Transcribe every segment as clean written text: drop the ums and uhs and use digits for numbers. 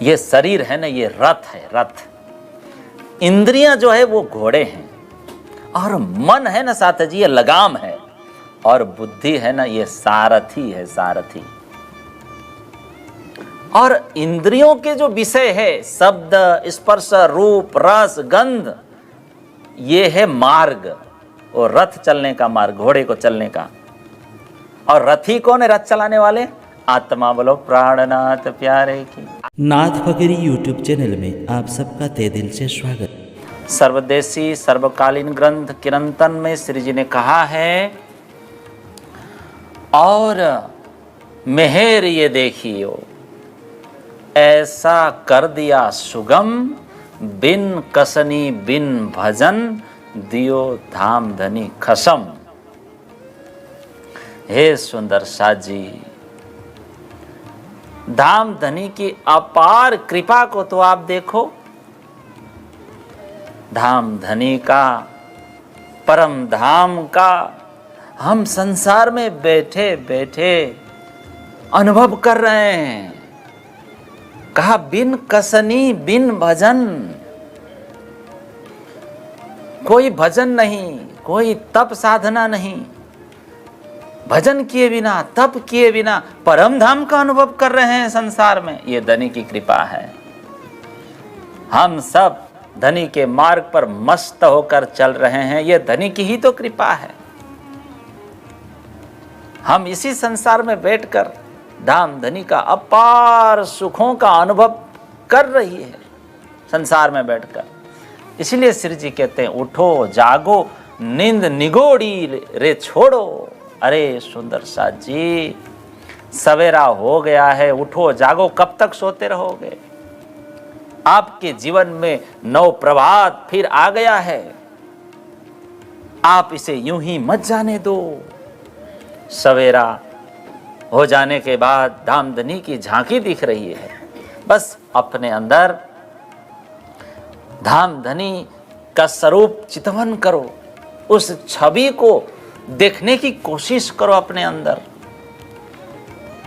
ये शरीर है ना, ये रथ है, रथ। इंद्रियां जो है वो घोड़े हैं, और मन है ना साथ जी ये लगाम है, और बुद्धि है ना ये सारथी है, सारथी। और इंद्रियों के जो विषय है, शब्द, स्पर्श, रूप, रस, गंध, ये है मार्ग, और रथ चलने का मार्ग, घोड़े को चलने का। और रथी कौन है? रथ चलाने वाले आत्मा। बोलो प्राणनाथ प्यारे की। नाथ फकीरी यूट्यूब चैनल में आप सबका तहे दिल से स्वागत। सर्वदेशी सर्वकालीन ग्रंथ किरंतन में श्री जी ने कहा है, और मेहर ये देखियो ऐसा कर दिया सुगम, बिन कसनी बिन भजन दियो धाम धनी खसम। हे सुंदर सा जी, धाम धनी की अपार कृपा को तो आप देखो। धाम धनी का, परम धाम का हम संसार में बैठे बैठे अनुभव कर रहे हैं। कहा बिन कसनी बिन भजन, कोई भजन नहीं, कोई तप साधना नहीं, भजन किए बिना, तप किए बिना परम धाम का अनुभव कर रहे हैं संसार में। ये धनी की कृपा है। हम सब धनी के मार्ग पर मस्त होकर चल रहे हैं, ये धनी की ही तो कृपा है। हम इसी संसार में बैठकर धाम धनी का अपार सुखों का अनुभव कर रही है संसार में बैठकर। इसलिए श्री जी कहते हैं, उठो जागो नींद निगोड़ी रे छोड़ो। अरे सुंदर सा जी, सवेरा हो गया है, उठो जागो, कब तक सोते रहोगे? आपके जीवन में नव प्रभात फिर आ गया है, आप इसे यूं ही मत जाने दो। सवेरा हो जाने के बाद धामधनी की झांकी दिख रही है, बस अपने अंदर धामधनी का स्वरूप चितवन करो, उस छवि को देखने की कोशिश करो अपने अंदर।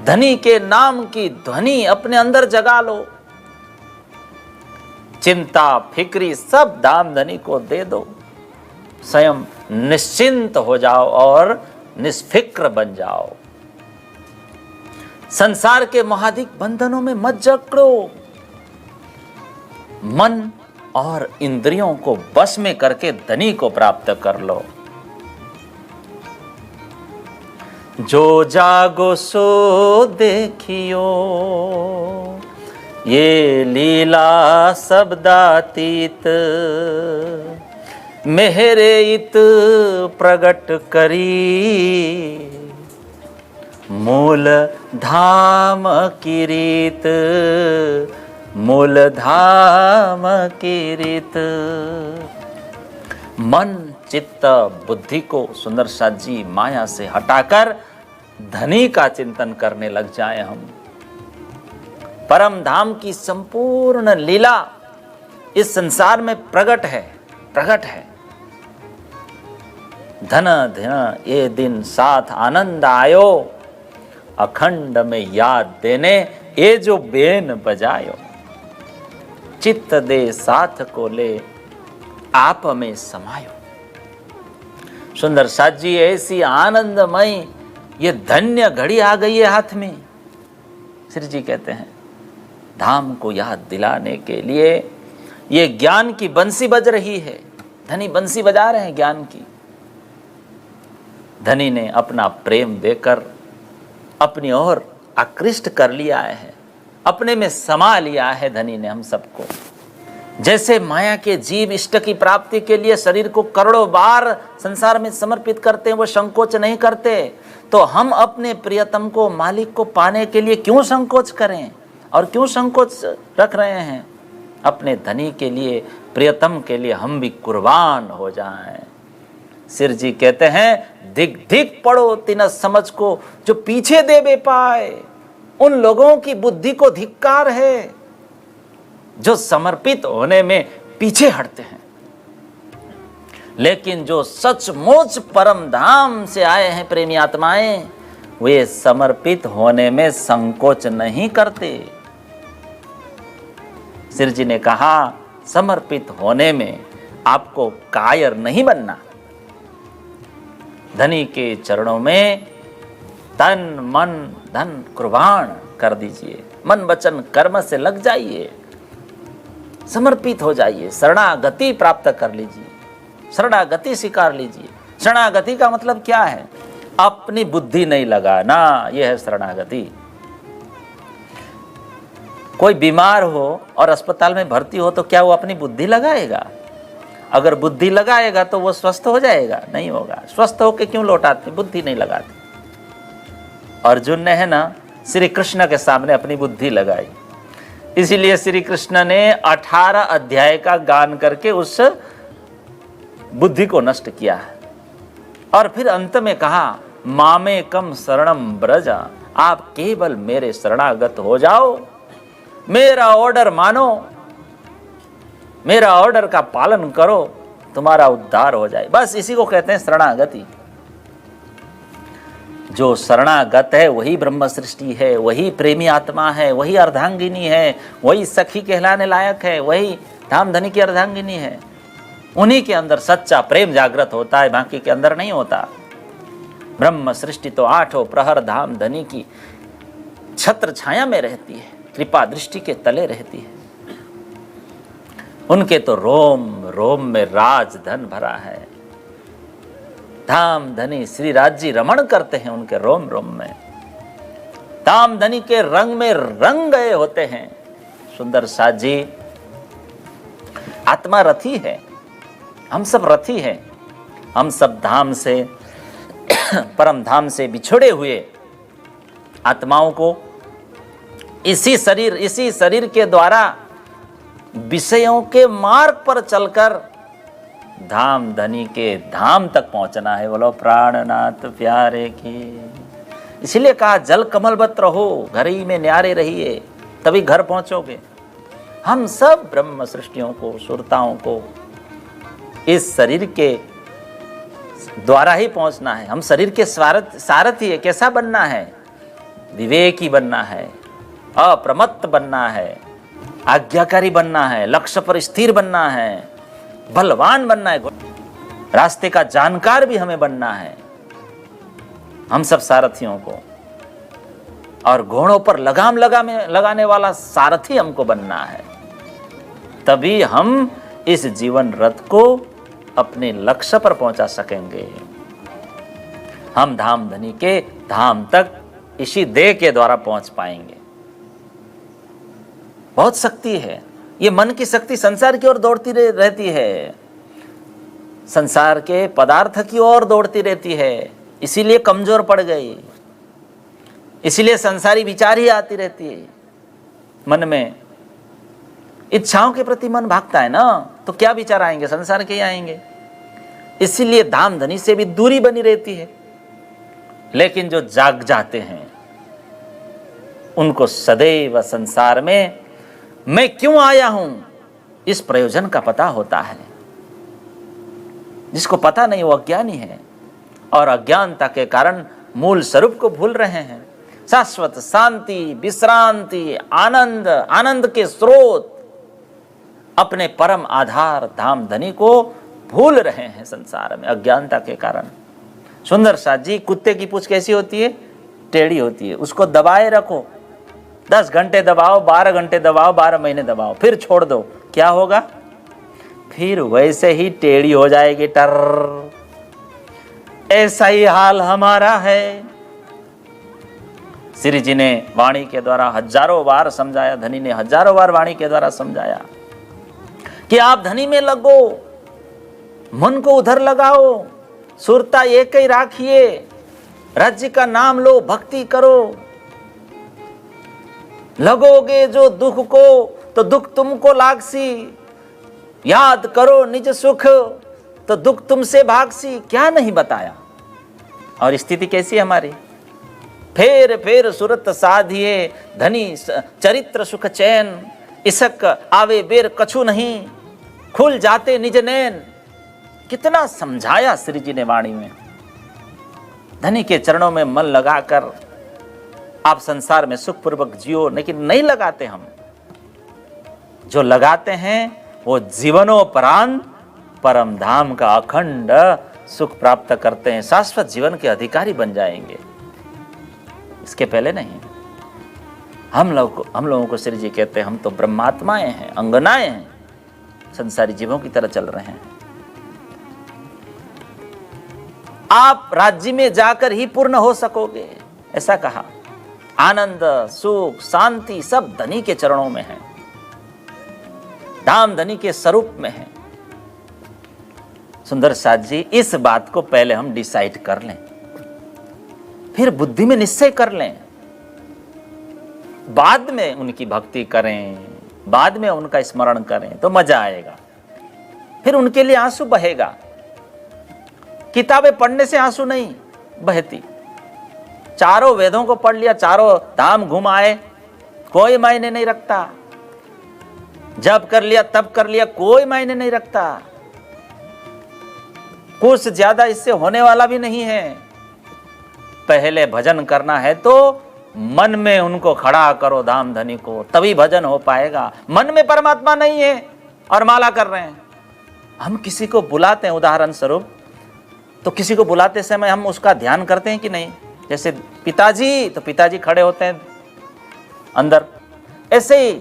धनी के नाम की ध्वनि अपने अंदर जगा लो। चिंता फिक्री सब धामधनी को दे दो, स्वयं निश्चिंत हो जाओ और निष्फिक्र बन जाओ। संसार के महाधिक बंधनों में मत जकड़ो। मन और इंद्रियों को बस में करके धनी को प्राप्त कर लो। जो जागो सो देखियो, ये लीला शब्दातीत, मेहरे इत प्रगट करी, मूल धाम की रीत, मूल धाम की रीत। मन चित्त बुद्धि को सुंदर सा जी माया से हटाकर धनी का चिंतन करने लग जाए हम। परम धाम की संपूर्ण लीला इस संसार में प्रकट है, प्रकट है। धन धन ये दिन साथ आनंद आयो, अखंड में याद देने ये जो बेन बजायो। चित्त दे साथ को ले आप में समायो। सुंदर साथ जी, ऐसी आनंदमय ये धन्य घड़ी आ गई है हाथ में। श्री जी कहते हैं, धाम को याद दिलाने के लिए ये ज्ञान की बंसी बज रही है। धनी बंसी बजा रहे हैं ज्ञान की। धनी ने अपना प्रेम देकर अपनी ओर आकृष्ट कर लिया है, अपने में समा लिया है धनी ने हम सबको। जैसे माया के जीव इष्ट की प्राप्ति के लिए शरीर को करोड़ों बार संसार में समर्पित करते हैं, वो संकोच नहीं करते, तो हम अपने प्रियतम को, मालिक को पाने के लिए क्यों संकोच करें और क्यों संकोच रख रहे हैं? अपने धनी के लिए, प्रियतम के लिए हम भी कुर्बान हो जाएं। सिर जी कहते हैं, धिक धिक पड़ो तिन समझ को जो पीछे देवे पाए। उन लोगों की बुद्धि को धिक्कार है जो समर्पित होने में पीछे हटते हैं, लेकिन जो सचमुच परम धाम से आए हैं प्रेमी आत्माएं, वे समर्पित होने में संकोच नहीं करते। श्री जी ने कहा, समर्पित होने में आपको कायर नहीं बनना। धनी के चरणों में तन मन धन कुर्बान कर दीजिए, मन वचन कर्म से लग जाइए, समर्पित हो जाइए, शरणागति प्राप्त कर लीजिए, शरणागति स्वीकार लीजिए। शरणागति का मतलब क्या है? अपनी बुद्धि नहीं लगाना, यह है शरणागति। कोई बीमार हो और अस्पताल में भर्ती हो तो क्या वो अपनी बुद्धि लगाएगा? अगर बुद्धि लगाएगा तो वो स्वस्थ हो जाएगा? नहीं होगा। स्वस्थ होके क्यों लौटाते? बुद्धि नहीं लगाते। अर्जुन ने है ना श्री कृष्ण के सामने अपनी बुद्धि लगाई, इसीलिए श्री कृष्ण ने 18 अध्याय का गान करके उस बुद्धि को नष्ट किया है। और फिर अंत में कहा, मामेकम शरणम ब्रज, आप केवल मेरे शरणागत हो जाओ, मेरा ऑर्डर मानो, मेरा ऑर्डर का पालन करो, तुम्हारा उद्धार हो जाए। बस इसी को कहते हैं शरणागति। जो शरणागत है वही ब्रह्म सृष्टि है, वही प्रेमी आत्मा है, वही अर्धांगिनी है, वही सखी कहलाने लायक है, वही धामधनी की अर्धांगिनी है। उन्हीं के अंदर सच्चा प्रेम जागृत होता है, बाकी के अंदर नहीं होता। ब्रह्म सृष्टि तो 8 प्रहर धामधनी की छत्र छाया में रहती है, कृपा दृष्टि के तले रहती है। उनके तो रोम रोम में राजधन भरा है। धामधनी श्री राज्य रमण करते हैं उनके रोम रोम में। धामधनी के रंग में रंग गए होते हैं। सुंदर साथ जी, आत्मा रथी है, हम सब रथी हैं। हम सब धाम से परम धाम से बिछड़े हुए आत्माओं को इसी शरीर के द्वारा विषयों के मार्ग पर चलकर धामधनी के धाम तक पहुंचना है। बोलो प्राणनाथ प्यारे की। इसलिए कहा, जल कमलवत रहो, घर ही में न्यारे रहिए, तभी घर पहुंचोगे। हम सब ब्रह्म सृष्टियों को, सुरताओं को इस शरीर के द्वारा ही पहुंचना है। हम शरीर के सारथी है। कैसा बनना है? विवेकी बनना है, अप्रमत्त बनना है, आज्ञाकारी बनना है, लक्ष्य पर स्थिर बनना है, बलवान बनना है, रास्ते का जानकार भी हमें बनना है। हम सब सारथियों को, और घोड़ों पर लगाम लगाने वाला सारथी हमको बनना है। तभी हम इस जीवन रथ को अपने लक्ष्य पर पहुंचा सकेंगे। हम धामधनी के धाम तक इसी देह के द्वारा पहुंच पाएंगे। बहुत शक्ति है। ये मन की शक्ति संसार की ओर दौड़ती रहती है, संसार के पदार्थ की ओर दौड़ती रहती है, इसीलिए कमजोर पड़ गई, इसीलिए संसारी विचार ही आती रहती है मन में। इच्छाओं के प्रति मन भागता है ना, तो क्या विचार आएंगे? संसार के ही आएंगे। इसीलिए धामधनी से भी दूरी बनी रहती है। लेकिन जो जाग जाते हैं उनको सदैव संसार में मैं क्यों आया हूं इस प्रयोजन का पता होता है। जिसको पता नहीं वो अज्ञानी है, और अज्ञानता के कारण मूल स्वरूप को भूल रहे हैं। शाश्वत शांति, विश्रांति, आनंद, आनंद के स्रोत, अपने परम आधार धामधनी को भूल रहे हैं संसार में अज्ञानता के कारण। सुंदर साथ जी, कुत्ते की पूंछ कैसी होती है? टेढ़ी होती है। उसको दबाए रखो, 10 घंटे दबाओ, 12 घंटे दबाओ, 12 महीने दबाओ, फिर छोड़ दो, क्या होगा? फिर वैसे ही टेढ़ी हो जाएगी, टर। ऐसा ही हाल हमारा है। श्री जी ने वाणी के द्वारा हजारों बार समझाया, धनी ने हजारों बार वाणी के द्वारा समझाया कि आप धनी में लगो, मन को उधर लगाओ, सुरता एक ही राखिए, राज्य का नाम लो, भक्ति करो। लगोगे जो दुख को तो दुख तुमको लागसी, याद करो निज सुख तो दुख तुमसे भागसी। क्या नहीं बताया। और स्थिति कैसी है हमारी? फेर फेर सुरत साधिए, धनी चरित्र सुख चैन, इसक आवे बेर कछु नहीं, खुल जाते निज नैन। कितना समझाया श्री जी ने वाणी में। धनी के चरणों में मन लगाकर आप संसार में सुखपूर्वक जियो, लेकिन नहीं लगाते हम। जो लगाते हैं वो जीवनोपरांत परम धाम का अखंड सुख प्राप्त करते हैं, शाश्वत जीवन के अधिकारी बन जाएंगे। इसके पहले नहीं। हम लोगों को श्री जी कहते हैं हम तो ब्रह्मात्माएं हैं, अंगनाएं हैं, संसारी जीवों की तरह चल रहे हैं। आप राज्य में जाकर ही पूर्ण हो सकोगे, ऐसा कहा। आनंद, सुख, शांति सब धनी के चरणों में है, धाम धनी के स्वरूप में है। सुंदर साथ जी, इस बात को पहले हम डिसाइड कर लें, फिर बुद्धि में निश्चय कर लें, बाद में उनकी भक्ति करें, बाद में उनका स्मरण करें तो मजा आएगा, फिर उनके लिए आंसू बहेगा। किताबें पढ़ने से आंसू नहीं बहती। चारों वेदों को पढ़ लिया, चारों धाम घूम आए, कोई मायने नहीं रखता। जब कर लिया तब कर लिया, कोई मायने नहीं रखता। कुछ ज्यादा इससे होने वाला भी नहीं है। पहले भजन करना है तो मन में उनको खड़ा करो, धाम धनी को, तभी भजन हो पाएगा। मन में परमात्मा नहीं है और माला कर रहे हैं। हम किसी को बुलाते हैं, उदाहरण स्वरूप, तो किसी को बुलाते समय हम उसका ध्यान करते हैं कि नहीं? जैसे पिताजी, तो पिताजी खड़े होते हैं अंदर। ऐसे ही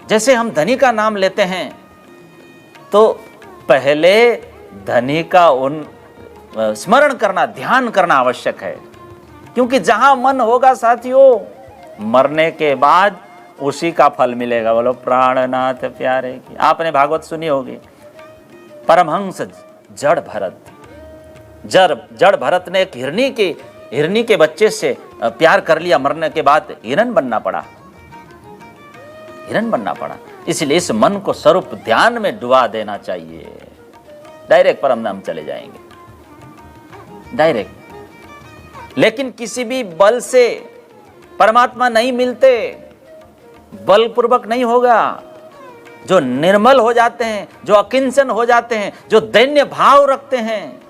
जैसे हम धनी का नाम लेते हैं तो पहले धनी का उन स्मरण करना, ध्यान करना आवश्यक है। क्योंकि जहां मन होगा साथियों, मरने के बाद उसी का फल मिलेगा। बोलो प्राणनाथ प्यारे की। आपने भागवत सुनी होगी। परमहंस जड़ भरत, जड़ भरत ने एक हिरनी के बच्चे से प्यार कर लिया, मरने के बाद हिरन बनना पड़ा। इसलिए इस मन को स्वरूप ध्यान में डुबा देना चाहिए, डायरेक्ट परम धाम चले जाएंगे, डायरेक्ट। लेकिन किसी भी बल से परमात्मा नहीं मिलते, बलपूर्वक नहीं होगा। जो निर्मल हो जाते हैं, जो अकिंचन हो जाते हैं, जो दैन्य भाव रखते हैं,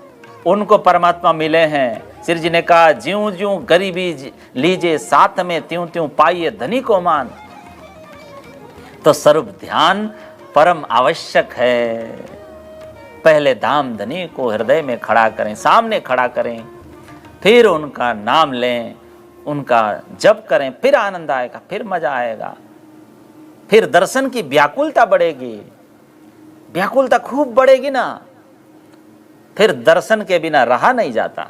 उनको परमात्मा मिले हैं। श्री जी ने कहा, ज्यों ज्यों गरीबी लीजिए साथ में, त्यों त्यों पाइए धनी को मान। तो स्वरूप ध्यान परम आवश्यक है। पहले धाम धनी को हृदय में खड़ा करें, सामने खड़ा करें, फिर उनका नाम लें, उनका जप करें, फिर आनंद आएगा, फिर मजा आएगा, फिर दर्शन की व्याकुलता बढ़ेगी। व्याकुलता खूब बढ़ेगी ना, फिर दर्शन के बिना रहा नहीं जाता।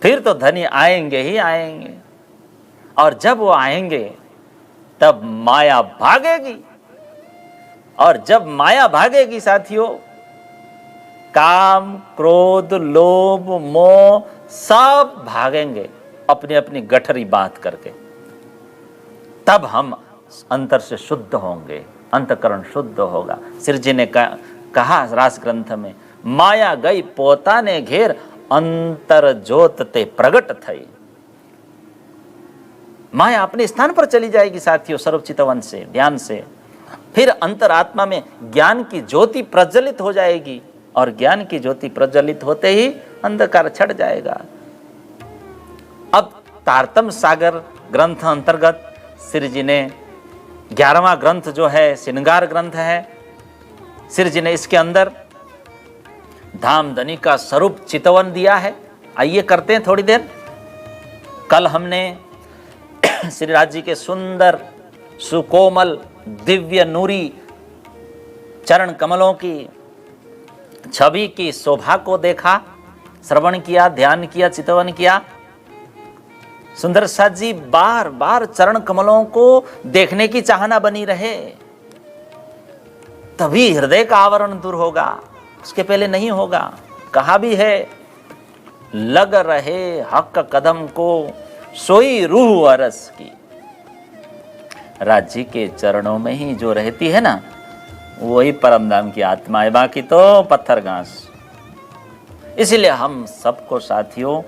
फिर तो धनी आएंगे ही आएंगे, और जब वो आएंगे तब माया भागेगी। और जब माया भागेगी साथियों, काम, क्रोध, लोभ, मोह सब भागेंगे अपनी अपनी गठरी बांध करके। तब हम अंतर से शुद्ध होंगे, अंतकरण शुद्ध होगा। श्री जी ने कहा रास ग्रंथ में, माया गई पोताने घेर, अंतर ज्योत ते प्रगट थई। माया अपने स्थान पर चली जाएगी साथियों, सर्व चितवन से, ध्यान से। फिर अंतरात्मा में ज्ञान की ज्योति प्रज्वलित हो जाएगी, और ज्ञान की ज्योति प्रज्वलित होते ही अंधकार छट जाएगा। अब तारतम्य सागर ग्रंथ अंतर्गत श्री जी ने 11वां ग्रंथ जो है श्रृंगार ग्रंथ है, श्री जी ने इसके अंदर धाम धनी का स्वरूप चितवन दिया है। आइए करते हैं थोड़ी देर। कल हमने श्री राज जी के सुंदर, सुकोमल, दिव्य, नूरी चरण कमलों की छवि की शोभा को देखा, श्रवण किया, ध्यान किया, चितवन किया। सुंदर साथ जी बार बार चरण कमलों को देखने की चाहना बनी रहे, तभी हृदय का आवरण दूर होगा, उसके पहले नहीं होगा। कहा भी है, लग रहे हक कदम को सोई रूह अरस की। राज्य के चरणों में ही जो रहती है ना, वही परम धाम की आत्मा है, बाकी तो पत्थर घास। इसलिए हम सबको साथियों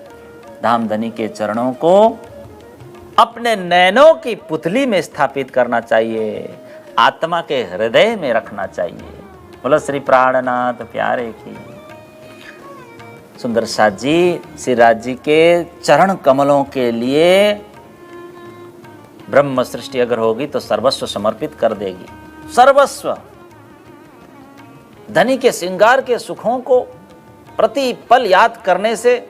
धाम धनी के चरणों को अपने नैनों की पुतली में स्थापित करना चाहिए, आत्मा के हृदय में रखना चाहिए। बोलो श्री प्राणनाथ प्यारे की। सुंदर साथ जी श्री राज जी के चरण कमलों के लिए ब्रह्म सृष्टि अगर होगी तो सर्वस्व समर्पित कर देगी, सर्वस्व। धनी के श्रृंगार के सुखों को प्रति पल याद करने से,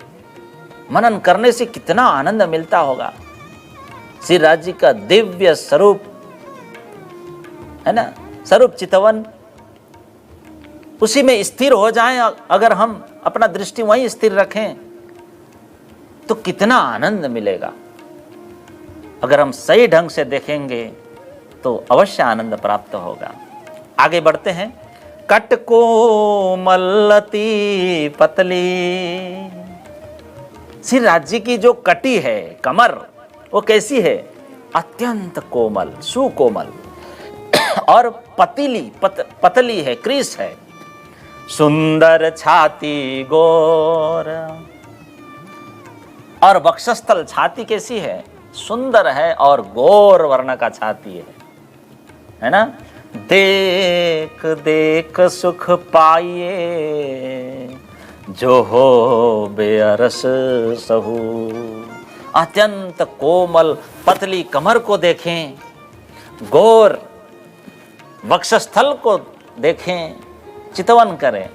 मनन करने से कितना आनंद मिलता होगा। श्री राज जी का दिव्य स्वरूप है ना, स्वरूप चितवन, उसी में स्थिर हो जाएं, अगर हम अपना दृष्टि वहीं स्थिर रखें तो कितना आनंद मिलेगा। अगर हम सही ढंग से देखेंगे तो अवश्य आनंद प्राप्त होगा। आगे बढ़ते हैं। कट कोमलती पतली, श्री राज जी की जो कटी है, कमर, वो कैसी है? अत्यंत कोमल, सुकोमल और पतली है, क्रीस है। सुंदर छाती गोर, और वक्षस्थल, छाती कैसी है? सुंदर है और गोर वर्ण का छाती है ना। देख देख सुख पाइए, जो हो बेअरस सहू। अत्यंत कोमल पतली कमर को देखें, गोर वक्षस्थल को देखें, चितवन करें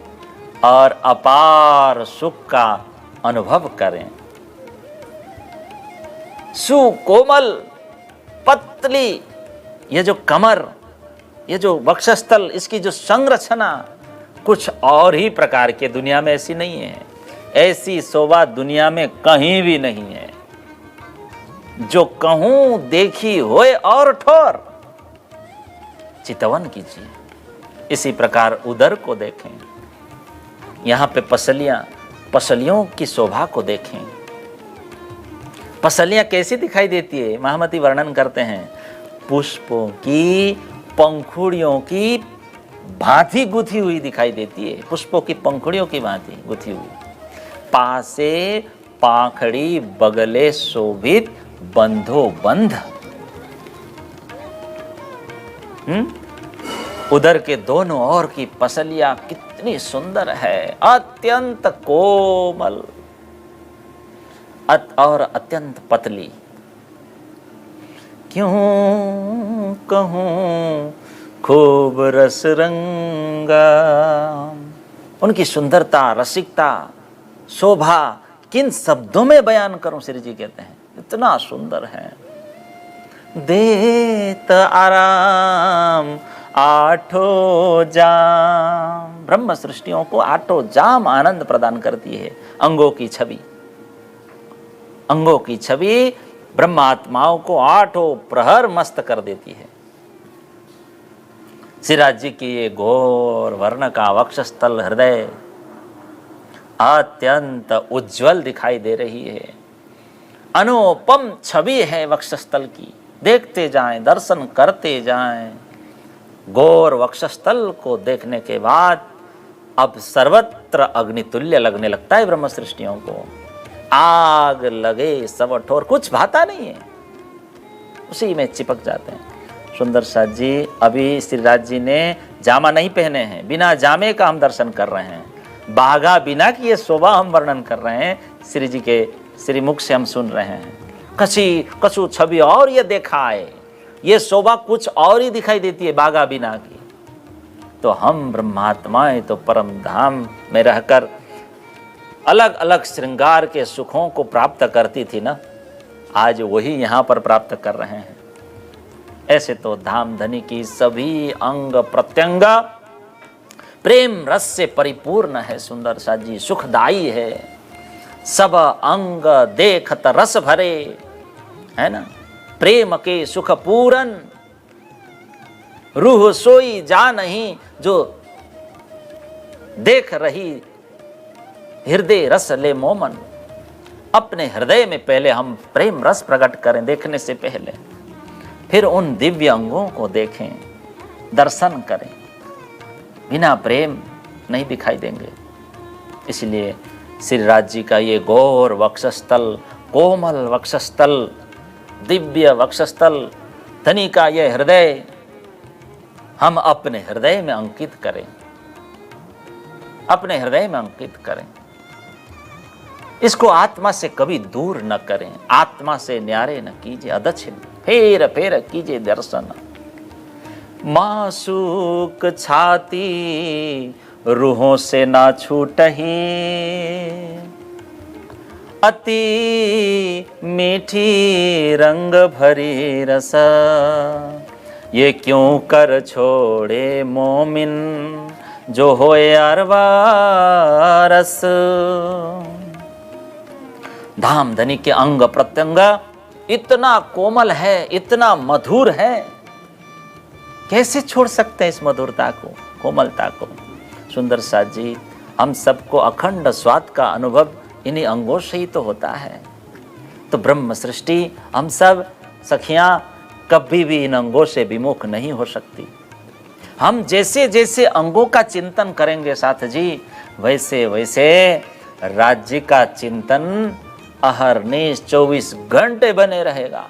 और अपार सुख का अनुभव करें। सुकोमल पतली ये जो कमर, ये जो वक्षस्थल, इसकी जो संरचना कुछ और ही प्रकार के, दुनिया में ऐसी नहीं है। ऐसी शोभा दुनिया में कहीं भी नहीं है, जो कहूं देखी होए और ठोर। चितवन कीजिए। इसी प्रकार उदर को देखें, यहां पे पसलियों की शोभा को देखें। पसलियां कैसी दिखाई देती है? महामती वर्णन करते हैं, पुष्पों की पंखुड़ियों की भांति गुथी हुई दिखाई देती है। पुष्पों की पंखुड़ियों की भांति गुथी हुई। पासे पाखड़ी बगले शोभित बंधो बंध। उधर के दोनों ओर की पसलियां कितनी सुंदर है, अत्यंत कोमल और अत्यंत पतली। क्यों कहूं खूब रस रंगा, उनकी सुंदरता, रसिकता, शोभा किन शब्दों में बयान करूं? श्री जी कहते हैं इतना सुंदर है। देत आराम आठों जाम, ब्रह्म सृष्टियों को आठों जाम आनंद प्रदान करती है। अंगों की छवि ब्रह्मात्माओं को आठों प्रहर मस्त कर देती है। श्री राज जी की ये घोर वर्ण का वक्षस्थल, हृदय अत्यंत उज्जवल दिखाई दे रही है। अनुपम छवि है वक्षस्थल की, देखते जाएं, दर्शन करते जाएं। गौर वक्षस्थल को देखने के बाद अब सर्वत्र अग्नितुल्य लगने लगता है ब्रह्म सृष्टियों को। आग लगे सब ठोर, कुछ भाता नहीं है, उसी में चिपक जाते हैं। सुंदर साथ जी, अभी श्री राज जी ने जामा नहीं पहने हैं, बिना जामे का हम दर्शन कर रहे हैं। बाघा बिना की ये शोभा हम वर्णन कर रहे हैं, श्री जी के श्री मुख से हम सुन रहे हैं। कछु छवि और ये देखा है, ये शोभा कुछ और ही दिखाई देती है बाघा बिना की। तो हम ब्रह्मात्माएं तो परम धाम में रहकर अलग अलग श्रृंगार के सुखों को प्राप्त करती थी ना, आज वही यहाँ पर प्राप्त कर रहे हैं। ऐसे तो धाम धनी की सभी अंग प्रत्यंग प्रेम रस से परिपूर्ण है। सुंदर सा जी सुखदाई है, सब अंग देखत रस भरे, है ना। प्रेम के सुख पूरन, रूह सोई जा नहीं जो देख रही हृदय रस ले मोमन। अपने हृदय में पहले हम प्रेम रस प्रकट करें देखने से पहले, फिर उन दिव्य अंगों को देखें, दर्शन करें। बिना प्रेम नहीं दिखाई देंगे। इसलिए श्री राज जी का ये गौर वक्षस्थल, कोमल वक्षस्थल, दिव्य वक्षस्थल, धनी का ये हृदय हम अपने हृदय में अंकित करें, अपने हृदय में अंकित करें। इसको आत्मा से कभी दूर न करें, आत्मा से न्यारे न कीजिए। अदच्छिन्न फेर फेर कीजिए दर्शन। मासूक छाती रूहों से ना छूटही, अति मीठी रंग भरी रस, ये क्यों कर छोड़े मोमिन जो होए अरवा रस। धाम धनी के अंग प्रत्यंग इतना कोमल है, इतना मधुर है, कैसे छोड़ सकते हैं इस मधुरता को, कोमलता को। सुंदर साथ जी, हम सबको अखंड स्वाद का अनुभव इन्हीं अंगों से ही तो होता है। तो ब्रह्म सृष्टि हम सब सखियां कभी भी इन अंगों से विमुख नहीं हो सकती। हम जैसे जैसे अंगों का चिंतन करेंगे साथ जी, वैसे वैसे राज्य का चिंतन अहरनिश 24 घंटे बने रहेगा,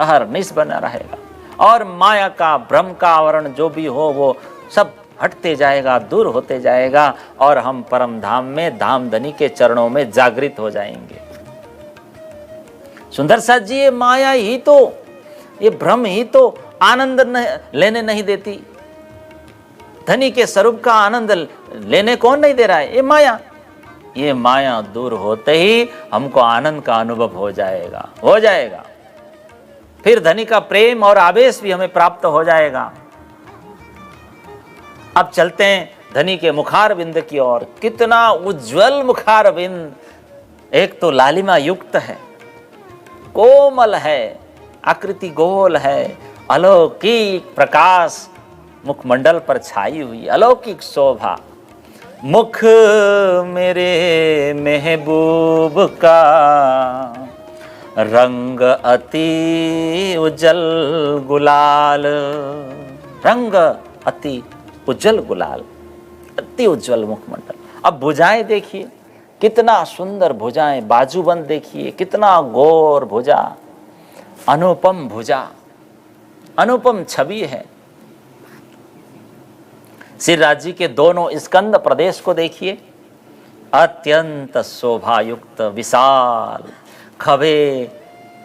अहरनिश बना रहेगा। और माया का भ्रम का आवरण जो भी हो वो सब हटते जाएगा, दूर होते जाएगा, और हम परम धाम में धामधनी के चरणों में जागृत हो जाएंगे। सुंदर साथ जी, ये माया ही तो, ये भ्रम ही तो आनंद लेने नहीं देती। धनी के स्वरूप का आनंद लेने कौन नहीं दे रहा है? ये माया। ये माया दूर होते ही हमको आनंद का अनुभव हो जाएगा, हो जाएगा। फिर धनी का प्रेम और आवेश भी हमें प्राप्त हो जाएगा। अब चलते हैं धनी के मुखार बिंद की ओर। कितना उज्जवल मुखार बिंद, एक तो लालिमा युक्त है, कोमल है, आकृति गोल है, अलौकिक प्रकाश मुखमंडल पर छाई हुई, अलौकिक शोभा। मुख मेरे महबूब का रंग अति उज्जल गुलाल, रंग अति उज्जवल गुलाल, अति उज्जवल मुखमंडल। अब भुजाएं देखिए, कितना सुंदर भुजाएं, बाजूबंद देखिए, कितना गौर भुजा, अनुपम भुजा, अनुपम छवि है। श्री राज्य के दोनों स्कंद प्रदेश को देखिए, अत्यंत शोभायुक्त, विशाल, खबे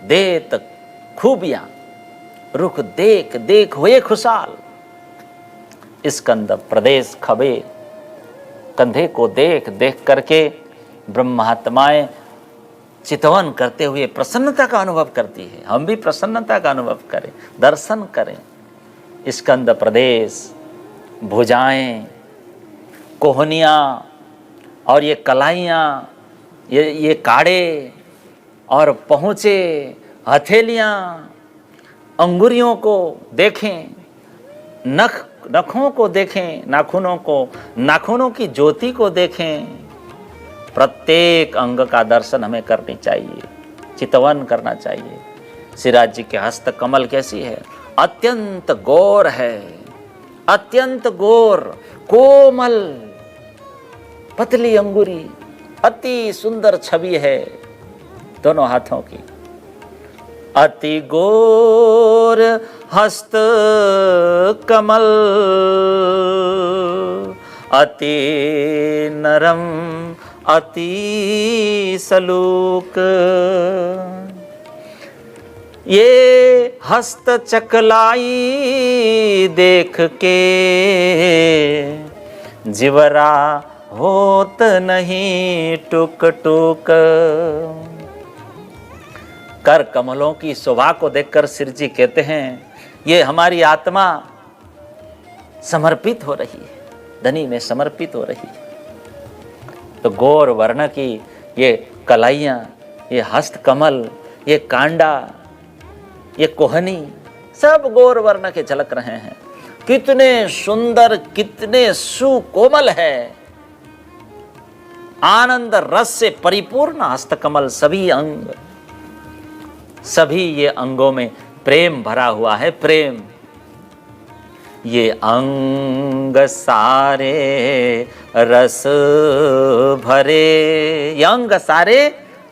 देत खूबियां, रुख देख देख हुए खुशाल। स्कंद प्रदेश खबे कंधे को देख देख करके ब्रह्मात्माएं चितवन करते हुए प्रसन्नता का अनुभव करती है। हम भी प्रसन्नता का अनुभव करें, दर्शन करें। स्कंद प्रदेश, भुजाएं, कोहनियाँ और ये कलाइयाँ, ये काड़े और पहुँचे, हथेलियाँ, अंगुरियों को देखें, नखों को देखें, नाखूनों को, नाखूनों की ज्योति को देखें। प्रत्येक अंग का दर्शन हमें करनी चाहिए, चितवन करना चाहिए। श्री राज्य के हस्त कमल कैसी है? अत्यंत गौर है, अत्यंत गौर, कोमल, पतली अंगुरी, अति सुंदर छवि है दोनों हाथों की। अति गौर हस्त कमल, अति नरम, अति सलूक। ये हस्त चकलाई देख के जिवरा होत नहीं टुक टुक। कर कमलों की शोभा को देखकर श्री जी कहते हैं, ये हमारी आत्मा समर्पित हो रही है, धनी में समर्पित हो रही है। तो गौर वर्ण की ये कलाइयाँ, ये हस्त कमल, ये कांडा, ये कोहनी, सब गौर वर्ण के झलक रहे हैं। कितने सुंदर, कितने सुकोमल है, आनंद रस से परिपूर्ण हस्तकमल। सभी अंग, सभी ये अंगों में प्रेम भरा हुआ है, प्रेम। ये अंग सारे रस भरे, ये अंग सारे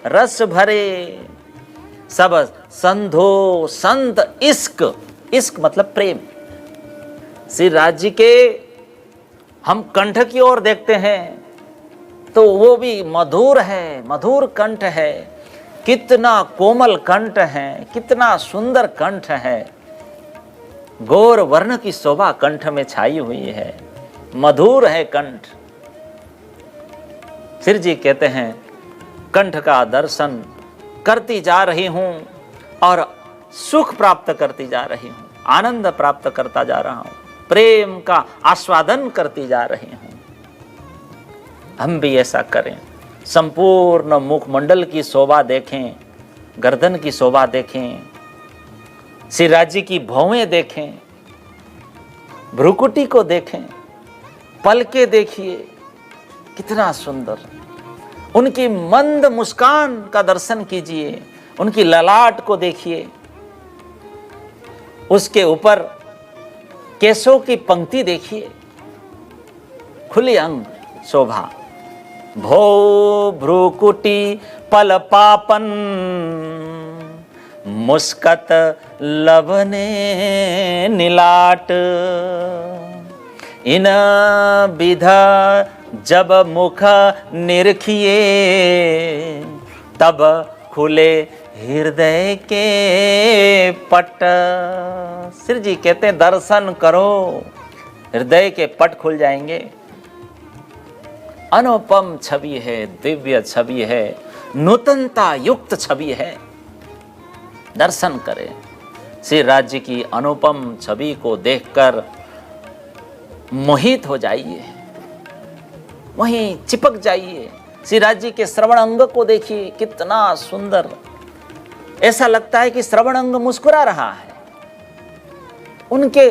रस भरे, सब संधो संत इश्क, इश्क मतलब प्रेम। श्री राज्य के हम कंठ की ओर देखते हैं तो वो भी मधुर है, मधुर कंठ है। कितना कोमल कंठ है, कितना सुंदर कंठ है। गौर वर्ण की शोभा कंठ में छाई हुई है, मधुर है कंठ। सिर जी कहते हैं कंठ का दर्शन करती जा रही हूं और सुख प्राप्त करती जा रही हूं, आनंद प्राप्त करता जा रहा हूं, प्रेम का आस्वादन करती जा रही हूं। हम भी ऐसा करें, संपूर्ण मुखमंडल की शोभा देखें, गर्दन की शोभा देखें, सिराज जी की भौवें देखें, भ्रुकुटी को देखें, पलके देखिए कितना सुंदर, उनकी मंद मुस्कान का दर्शन कीजिए, उनकी ललाट को देखिए, उसके ऊपर केशों की पंक्ति देखिए, खुली अंग शोभा। भो भ्रुकुटी पल पापन मुस्कत लवने निलाट, इन विधा जब मुख निरखिए, तब खुले हृदय के पट। सिर जी कहते हैं दर्शन करो, हृदय के पट खुल जाएंगे। अनुपम छवि है, दिव्य छवि है, नूतनता युक्त छवि है। दर्शन करें श्री राज्य की अनुपम छवि को देखकर मोहित हो जाइए, वहीं चिपक जाइए। श्री राज्य के श्रवण अंग को देखिए कितना सुंदर, ऐसा लगता है कि श्रवण अंग मुस्कुरा रहा है। उनके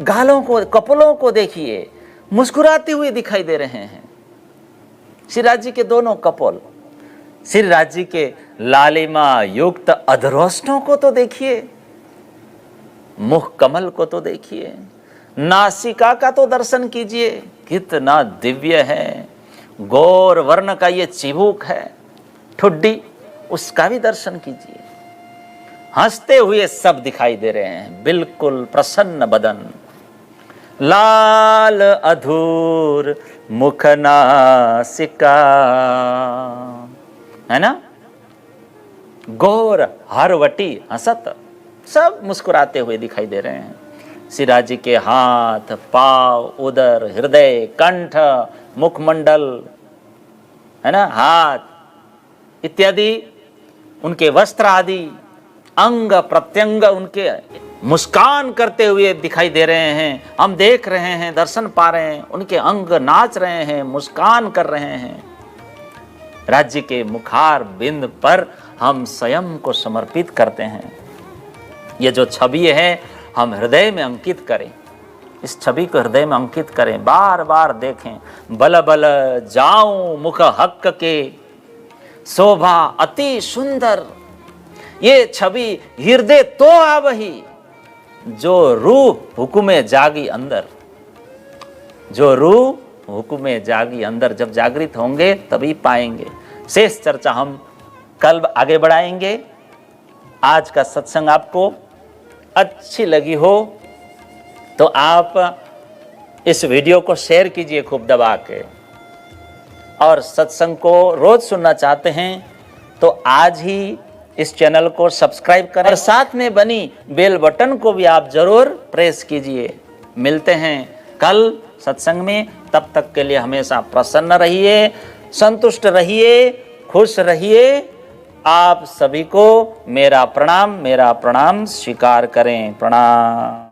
गालों को, कपोलों को देखिए, मुस्कुराते हुए दिखाई दे रहे हैं। श्री राज्य के दोनों कपोल, श्री राज्य के लालिमा युक्त अधरोष्ठों को तो देखिए, मुख कमल को तो देखिए, नासिका का तो दर्शन कीजिए, कितना दिव्य है। गौर वर्ण का ये चिबुक है, ठुड्डी, उसका भी दर्शन कीजिए। हंसते हुए सब दिखाई दे रहे हैं, बिल्कुल प्रसन्न बदन, लाल अधूर मुख नासिका, है ना। गौर हरवटी हंसत, सब मुस्कुराते हुए दिखाई दे रहे हैं। सिराजी के हाथ, पांव, उदर, हृदय, कंठ, मुखमंडल, है ना, हाथ इत्यादि, उनके वस्त्र आदि, अंग प्रत्यंग उनके मुस्कान करते हुए दिखाई दे रहे हैं। हम देख रहे हैं, दर्शन पा रहे हैं, उनके अंग नाच रहे हैं, मुस्कान कर रहे हैं। राज्य के मुखार बिंद पर हम स्वयं को समर्पित करते हैं। ये जो छवि है हम हृदय में अंकित करें, इस छवि को हृदय में अंकित करें, बार बार देखें। बल बल जाऊं मुख हक के, शोभा अति सुंदर। ये छवि हृदय तो आवही, जो रूह हुकुमे जागी अंदर, जो रूह हुकुमे जागी अंदर। जब जागृत होंगे तभी पाएंगे। शेष चर्चा हम कल आगे बढ़ाएंगे। आज का सत्संग आपको अच्छी लगी हो तो आप इस वीडियो को शेयर कीजिए खूब दबा के, और सत्संग को रोज सुनना चाहते हैं तो आज ही इस चैनल को सब्सक्राइब करें और साथ में बनी बेल बटन को भी आप जरूर प्रेस कीजिए। मिलते हैं कल सत्संग में, तब तक के लिए हमेशा प्रसन्न रहिए, संतुष्ट रहिए, खुश रहिए। आप सभी को मेरा प्रणाम स्वीकार करें। प्रणाम।